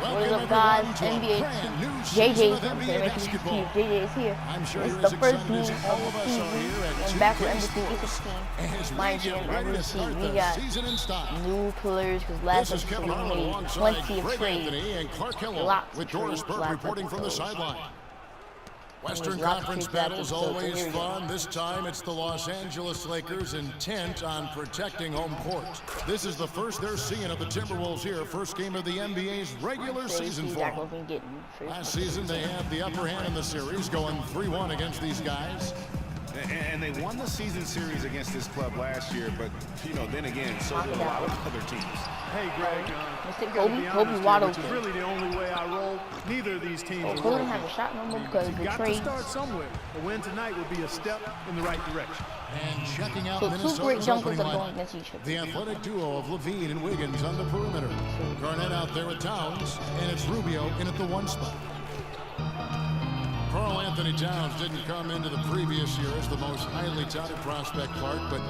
What is up, guys? NBA JJ, JJ is here. It's the first game of the season. And back with MVP 16. mygm MVP. We got new players because last episode we made plenty of trades. Lots of trades last episode. Western Conference battles always fun. This time it's the Los Angeles Lakers intent on protecting home court. This is the first they're seeing of the Timberwolves here. First game of the NBA's regular season for them. Last season they had the upper hand in the series, going 3-1 against these guys. And they won the season series against this club last year, but, you know, then again, so did a lot of other teams. Hey, Greg, Kobe Waddle. Which is really the only way I roll. Neither of these teams are Kobe didn't have a shot no more because the got trade. to start somewhere. A win tonight would be a step in the right direction. And checking out So two great Minnesota's jumpers opening are going lineup. against each other. The athletic duo of Levine and Wiggins on the perimeter. Garnett out there with Towns, and it's Rubio in at the 1 spot. Karl Anthony Towns didn't come into the previous year as the most highly touted prospect part, but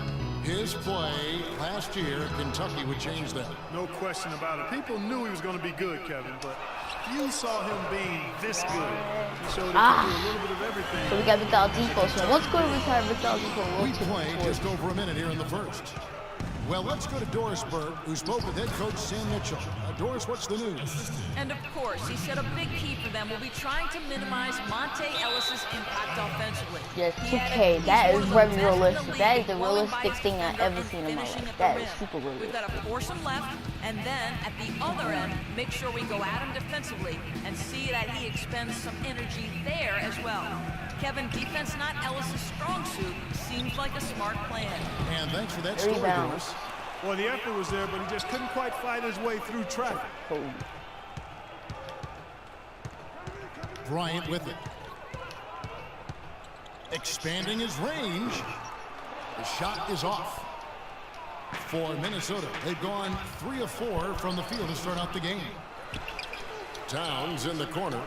his play last year at Kentucky would change that. No question about it. People knew he was going to be good, Kevin, but you saw him being this good. He showed he could do a little bit of everything. So we got Victor Oladipo. So once Kobe retired, Victor Oladipo We play just over a minute here in the first. Well, let's go to Doris Burke, who spoke with head coach Sam Mitchell. Doris, what's the news? And of course, he said a big key for them will be trying to minimize Monte Ellis's impact offensively. Yes, 2K. That is very realistic. That is the realistic thing I've ever seen in my life. That is super realistic. We've got to force him left, and then at the other end, make sure we go at him defensively and see that he expends some energy there as well. Kevin, defense not Ellis's strong suit seems like a smart plan. And thanks for that story, Doris. Well, the effort was there, but he just couldn't quite fight his way through traffic. Bryant with it. Expanding his range. The shot is off. For Minnesota, they've gone 3 of 4 from the field to start out the game. Towns in the corner.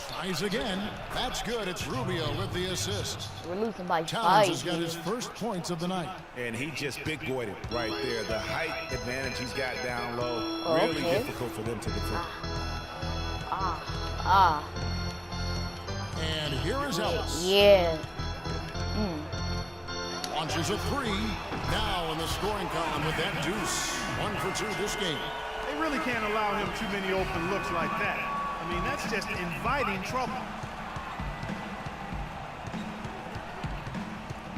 Tries again. That's good. It's Rubio with the assist. We're losing by 5. Towns has got his first points of the night. And he just big-boyed it right there. The height advantage he's got down low, really difficult for them to defend. And here is Ellis. Yeah. Launches a 3. Now in the scoring column with that deuce. 1 for 2 this game. They really can't allow him too many open looks like that. I mean, that's just inviting trouble.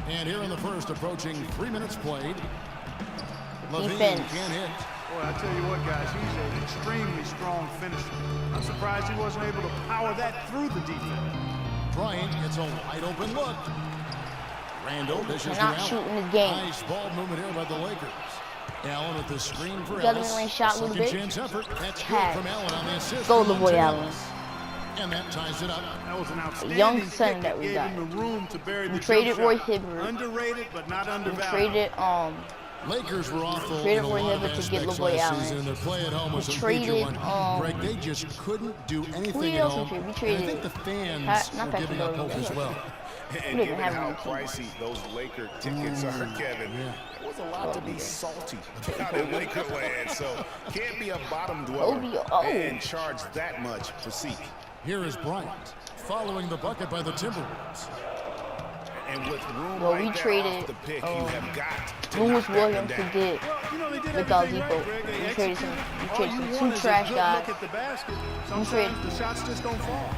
And here in the first, approaching 3 minutes played. Levine can't hit. Boy, I tell you what, guys, he's an extremely strong finisher. I'm surprised he wasn't able to power that through the defense. Bryant gets a wide open look. Randall dishes to not Allen. shooting this game. Nice ball movement here by the Lakers. Allen with the screen for Got Ellis. him in shot a little bit. Chance effort. That's good from Allen on the assist. Go the boy Allen. And that ties it up. That was an outstanding Young pick son that we gave got. him the room to bury We the traded jump Roy shot. Hibbert. Underrated, but not We undervalued. traded Lakers were awful traded in a Roy lot of Hibbert to get aspects LeBoy last Allen. season, and their play at home was We a major traded, one. Greg, they just couldn't do anything at else home. we traded? We And I traded think the fans not were giving up Patrick hope as Beverley. well. And didn't given have how any team. pricey those Laker tickets are, Kevin, it was a lot to be salty out in Laker land. So can't be a bottom dweller and charge that much for seat. Here is Bryant, following the bucket by the Timberwolves. And with room Well, like we that traded, off the pick, you have got to Lewis knock that one Williams to down. get You know, they did with everything Oladipo. right, Greg. They We traded some. executed. We All traded you some want 2 is a trash good guys. look at the basket. traded- Sometimes the shots just don't fall.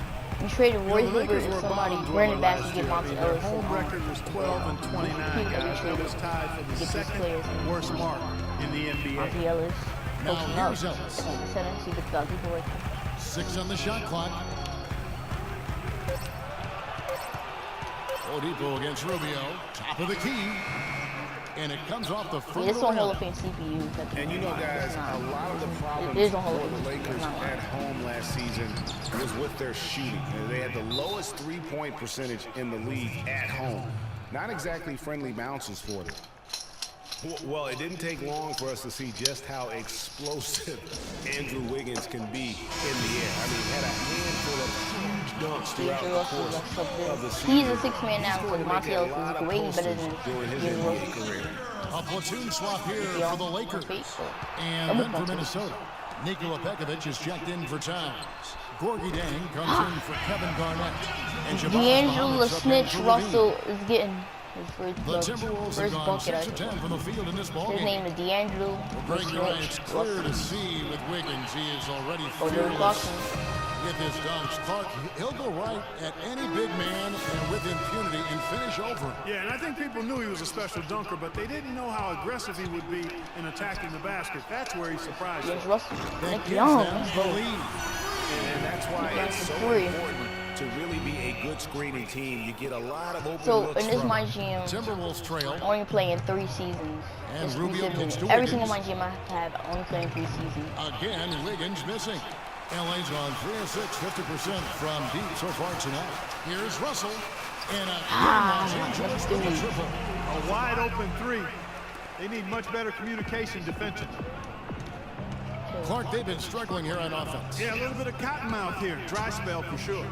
We traded Roy The Hibbert Lakers and were a somebody. bottom Brandon dweller back last to get year. I Monte mean, their Ellis. home record was 12-29, guys. That was tied for the Get these second players. worst mark in the NBA. Monte Ellis. Now Coaching up. here's Ellis. See the Oladipo right there. 6 on the shot clock. Oladipo against Rubio, top of the key. And it comes off the front It's of the on Hall rim. of Fame CPU. And you know, guys, a lot of the problems It is for on Hall of the Fame. Lakers It's not at home last season was with their shooting. They had the lowest three-point percentage in the league at home. Not exactly friendly bounces for them. Well, it didn't take long for us to see just how explosive Andrew Wiggins can be in the air. I mean, he had a handful of huge dunks throughout the course of the season. He's a 6-man now because Monte Ellis is way better than during his Jalen NBA Wilson. career. A platoon swap here for the Lakers. And then for Minnesota. Nikola Pekovic is checked in for Towns. Gorgie Dang comes in for Kevin Garnett. And D'Angelo the Snitch Russell is getting his the Timberwolves have gone 6 of 10 from the field in this ball His game. name is D'Angelo the Greg, it's Snitch clear Russell. to see with Wiggins, he is already Oh, fearless with his dunks. Clark, he'll go right at any big man and with impunity and finish over him. Yeah, and I think people knew he was a special dunker, but they didn't know how aggressive he would be in attacking the basket. That's where he surprised them. Yes, Russell. That Nick gives Young. them the lead. And that's why it's so important to really be a good screening team. You get a lot of open So looks in this from my gym, Timberwolves trail. I only play in 3 seasons. And It's Rubio 3 kicks seasons. to Every single Wiggins. my gym I have, I only play in 3 seasons. Again, Wiggins missing. LA's on 3 of 6, 50% from deep so far tonight. Here's Russell. And a Los Angeles with a triple. A wide open 3. They need much better communication defensively. Clark, they've been struggling here on offense. Yeah, a little bit of cottonmouth here. Dry spell for sure.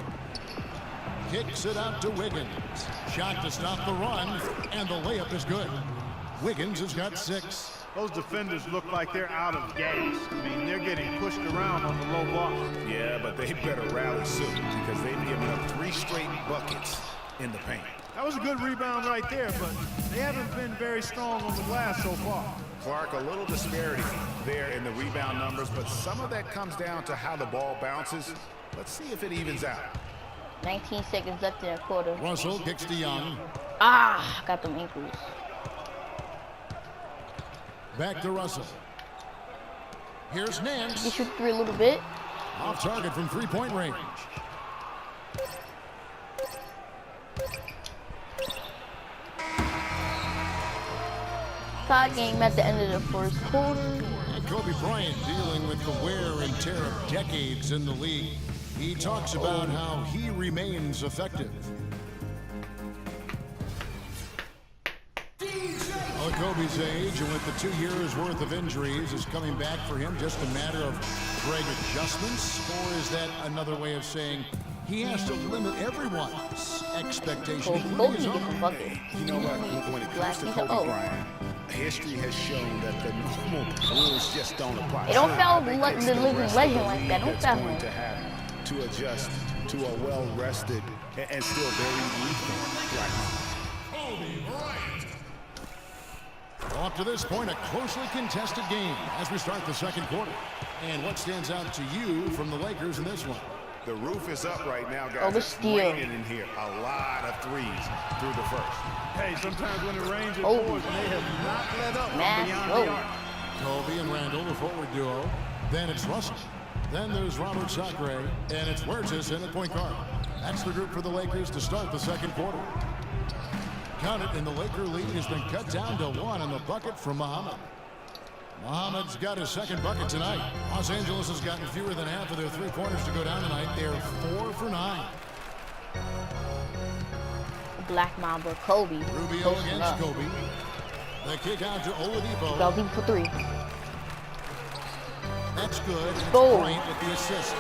Kicks it out to Wiggins. Shot to stop the run, and the layup is good. Wiggins has got 6. Those defenders look like they're out of gas. I mean, they're getting pushed around on the low block. Yeah, but they better rally soon because they've given up 3 straight buckets in the paint. That was a good rebound right there, but they haven't been very strong on the glass so far. Clark, a little disparity there in the rebound numbers, but some of that comes down to how the ball bounces. Let's see if it evens out. 19 seconds left in the quarter. Russell kicks to Young. Got them ankles. Back to Russell. Here's You Nance. shoot 3 a little bit. Off target from 3-point range. Tie game at the end of the first quarter. And Kobe Bryant dealing with the wear and tear of decades in the league. He talks about how he remains effective. Well, Kobe's age and with the 2 years worth of injuries is coming back for him just a matter of Greg adjustments, or is that another way of saying he has to limit everyone's expectation, including Kobe his gets own? a bucket. You know what? When it comes to Kobe Bryant, history has shown that the normal rules just don't apply. They don't foul I think the it's living rest of legend the like league that. Don't that's foul going him. to have to adjust to a well-rested and still very lethal right now. Well, up to this point, a closely contested game as we start the second quarter. And what stands out to you from the Lakers in this one? The roof is up right now, guys. Oh, the It's steal. raining in here. A lot of threes through the first. Hey, sometimes when it rains, it Oh. pours, and they have not let up from Man, beyond whoa. the arc. Kobe and Randall, the forward duo. Then it's Russell. Then there's Robert Sacre. And it's Huertas in at point guard. That's the group for the Lakers to start the second quarter. Count it, and the Laker lead has been cut down to 1 on the bucket from Muhammad. Muhammad's got his second bucket tonight. Los Angeles has gotten fewer than half of their 3-pointers to go down tonight. They're 4 for 9. Black Mamba, Kobe. Rubio Posting against up. Kobe. The kick out to Oladipo. Got him for 3. That's good. And it's Boom. Bryant with the assist.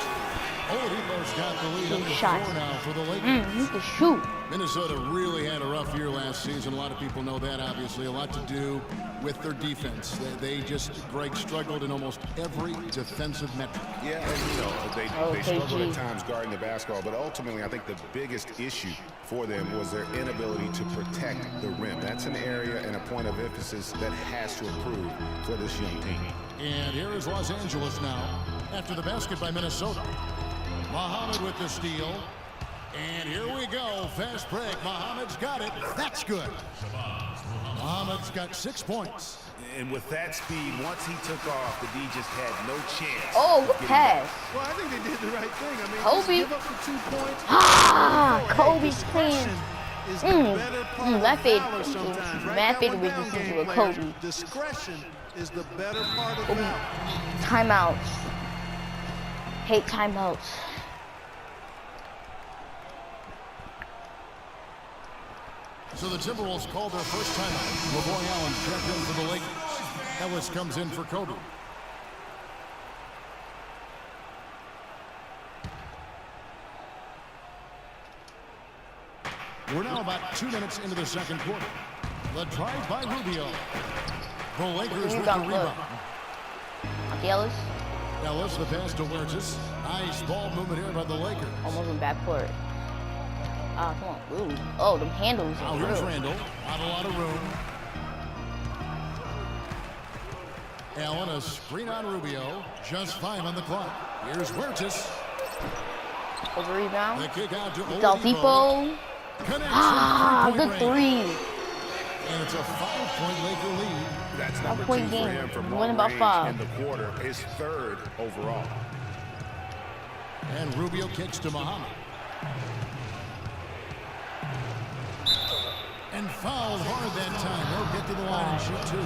Oladipo's got the lead up to 4 shots. now for the Lakers. You can shoot. Minnesota really had a rough year last season. A lot of people know that, obviously. A lot to do with their defense. Greg struggled in almost every defensive metric. Yeah, and they Okay, struggled G. at times guarding the basketball, but ultimately I think the biggest issue for them was their inability to protect the rim. That's an area and a point of emphasis that has to improve for this young team. And here is Los Angeles now after the basket by Minnesota. Muhammad with the steal. And here we go. Fast break. Muhammad's got it. That's good. Muhammad's got 6 points. And with that speed, once he took off, the D just had no chance. Oh, of good getting pass. Well, I think they did the right thing. I mean, Kobe. just give up the 2 points. Kobe's Discretion clean. is the better part that of fade- valor sometimes, right? that That fade one was down decision game with players. Kobe. Discretion is the better part of valor. Timeouts. Hate timeouts. So the Timberwolves called their first timeout. LeBron Allen checked in for the Lakers. Ellis comes in for Kobe. We're now about 2 minutes into the second quarter. The drive by Rubio. The Lakers with the Rebound, look. rebound. Ellis. Ellis, the pass to Wirtz. Nice ball movement here by the Lakers. Almost in backcourt. Ah, come on. Ooh. Oh, the handles. Now here's Randall. Not a lot of room. Allen, a screen on Rubio. Just 5 on the clock. Here's Wirtz. Over rebound. The kick out to Oladipo. Ah, good three. And it's a 5-point Laker lead. That's number 2 5-point for game. him from Win long about range 5. in the quarter. His 3rd overall. And Rubio kicks to Muhammad. And fouled hard that time. He'll get to the line and shoot 2.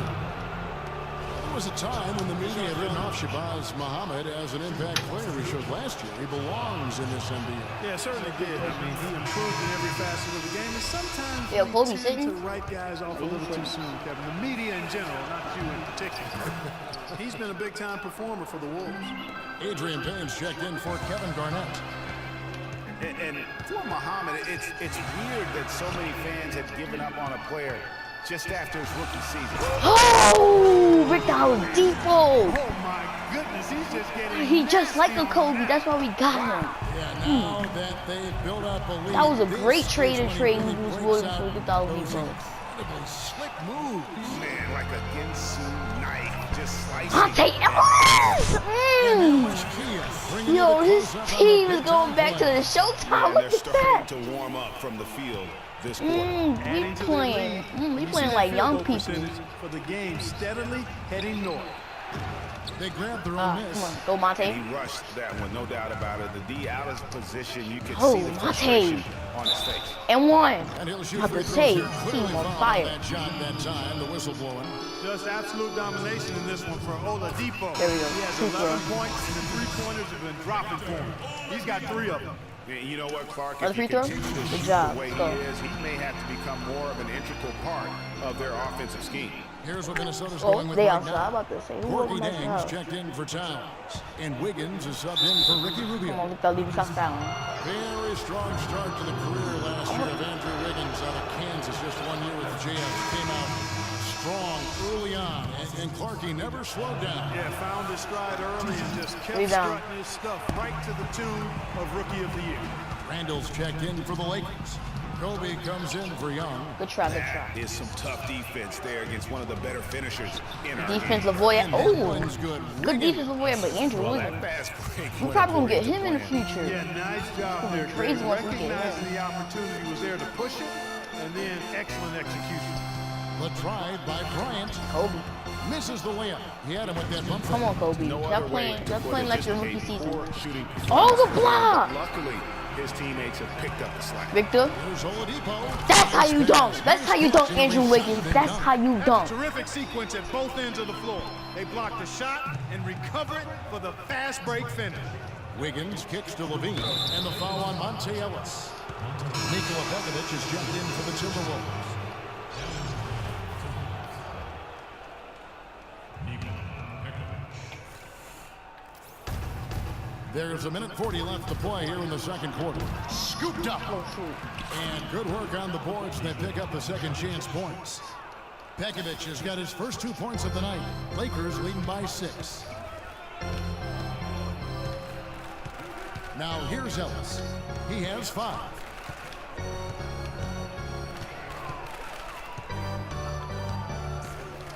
There was a time when the media had written off Shabazz Muhammad as an impact player. He showed last year he belongs in this NBA. Yeah, certainly did. I mean, he improved in every facet of the game, and sometimes Yeah, we Kobe tend sitting. to write guys off a little too soon, Kevin. The media in general, not you in particular. He's been a big-time performer for the Wolves. Adrian Payne's checked in for Kevin Garnett. And for Muhammad, it's weird that so many fans had given up on a player just after his rookie season. Oh, Victor Oladipo. Oh my goodness, he's just getting. He just like a Kobe. That's why we got him. Yeah, now that they've built up a lead. That was a this great is trade when to he trade really Bruce breaks Williams out for Victor Oladipo. those incredibly slick moves. Man, like a Ginsu knife, just slicing. Monte Ellis! And that was Kia bringing Yo, it this close up on team the is going big-time back to play. the showtime. And Look they're at starting that. to warm up from the field this quarter. We playing. We playing like young people. For the game, steadily heading north. They grabbed their own miss. Come on, go Monte. And he rushed that one, no doubt about it. The D out of position, you could Oh, see the Monte. frustration on his face. And one. And he'll shoot Have free to throws say, here. Clearly team on fouled fire. That shot that time, the whistle blowing. Just absolute domination in this one for Oladipo. There we go. He has 11 points, and the three-pointers have been dropping for him. He's got 3 of them. And you know what, Clark? Another If he free throw? continues to Good shoot job. the way Let's go. he is, he may have to become more of an integral part of their offensive scheme. Here's what Minnesota's Oh, going with they right outside. now. I'm about to say, who Corky opened that Dang's up? checked in for Towns. And Wiggins is subbed in for Ricky Come on, Rubio. Victor Oladipo style. Very strong start to the career last year of Andrew Wiggins out of Kansas. Just 1 year with the JF. Came out strong early on. And Clarkie never slowed down. Yeah, found his stride early and just kept Rebound. strutting his stuff right to the tune of Rookie of the Year. Randall's checked in for the Lakers. Kobe comes in for Young. Good try, good That try. is some tough defense there against one of the better finishers in our Defense, game. Lavoie. And that Oh, one's good. good defense, Lavoie, but Andrew Well, that Wiggins. fast break We went probably gonna get according him in the to plan. future. Yeah, nice job there, crazy Trey. once we get him. Recognizing the opportunity was there to push it, and then excellent execution. The drive by Bryant. Kobe. Misses the layup. He had him with that bump. Come on, Kobe. No Stop other way playing, to stop put playing it, like just your a rookie season. poor shooting Oh, the performance. block! Luckily, his teammates have picked up the slack. Victor. Here's Oladipo. That's how you dunk. That's how you dunk, Andrew Wiggins. That's how you dunk. Terrific sequence at both ends of the floor. They block the shot and recover it for the fast break finish. Wiggins kicks to Levine. And the foul on Monte Ellis. Nikola Pekovic is jumped in for the Timberwolves. There's a minute 40 left to play here in the second quarter. Scooped up. And good work on the boards. They pick up the second chance points. Pekovic has got his first 2 points of the night. Lakers leading by 6. Now here's Ellis. He has 5.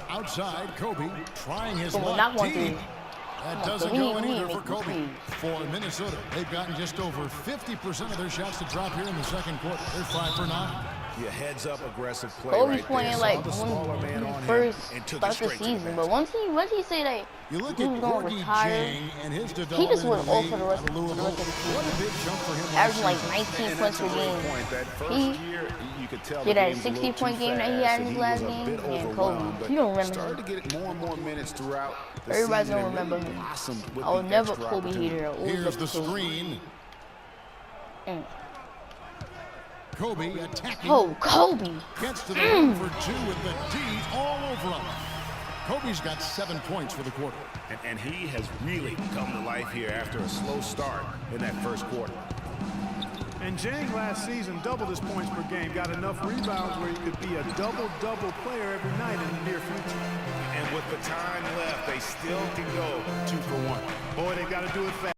Outside, Kobe trying his Come on, luck not one deep. three. That Come on, doesn't Kobe, go in we need either to for make this Kobe. lead. For Minnesota, they've gotten just over 50% of their shots to drop here in the second quarter. They're 5 for 9. Your heads up aggressive play Kobe's right playing there. like Saw the smaller man on when he him first and took it started the straight to the season. But basket. once he say that You look he at was going to Gorgie retire, Jang and his he development just in went the off league for the rest out of of the Louisville. season. What a big jump for him last Averaging like season. 19 And points that's per a great game. point. That first He year, you could tell did the that game was a little 60-point too game that he fast, had in and his last was a game. bit Man, overwhelmed, Kobe, but you don't remember started to him. get more and more minutes throughout the Everybody's season gonna and remember really him. blossomed with I was the never extra Kobe opportunity. hater. I always Here's loved the Kobe. screen. Kobe attacking. Oh, Kobe. Gets to the rim for 2 with the D all over him. Kobe's got 7 points for the quarter. And he has really come to life here after a slow start in that first quarter. And Jang last season doubled his points per game, got enough rebounds where he could be a double-double player every night in the near future. And With the time left, they still can go 2 for 1. Boy, they got to do it fast.